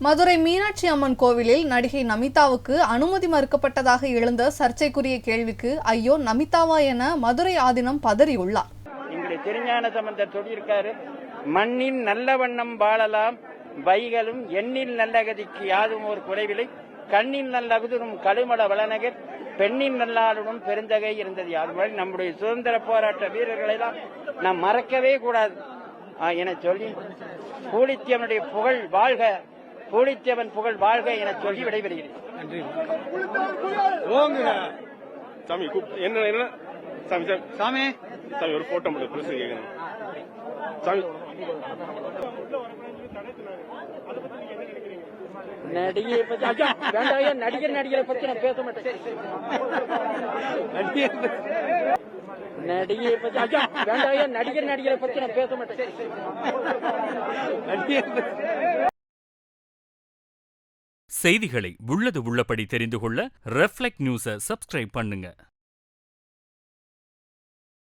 மதுரை மீனாட்சி அம்மன் கோவிலில் நடிகை நமிதாவுக்கு அனுமதி மறுக்கப்பட்டதாக எழுந்த சர்ச்சைக்குரிய கேள்விக்கு ஐயோ நமிதாவா என மதுரை ஆதீனம் பதறியுள்ளார். எங்களுடைய திருஞான சம்பந்தர் சொல்லியிருக்காரு, மண்ணின் நல்ல வண்ணம் வாழலாம் வைகளும் எண்ணில் நல்லகதிக்கு யாதும் ஒரு குறைவில்லை கண்ணின் நல்லகுதும் கழுமல வளநகர் பெண்ணின் நல்லாளுடன் பெருந்தகை இருந்தது. அது மாதிரி நம்முடைய சுதந்திர போராட்ட வீரர்களை எல்லாம் நாம் மறக்கவே கூடாது என சொல்லி பூலித்தேவனுடைய புகழ் வாழ்க, பூலித்தேவன் புகழ் வாழ்க என சொல்லி விடைபெறுகிறேன். ஒரு போட்டோ நடிகை நடிகரை பத்தி நான் பேச மாட்டேன். நடிகரை பத்தி நான் பேச மாட்டேன். செய்திகளை உள்ளது உள்ளபடி தெரிந்து கொள்ள ரெஃப்ளெக்ட் நியூஸை சப்ஸ்கிரைப் பண்ணுங்க.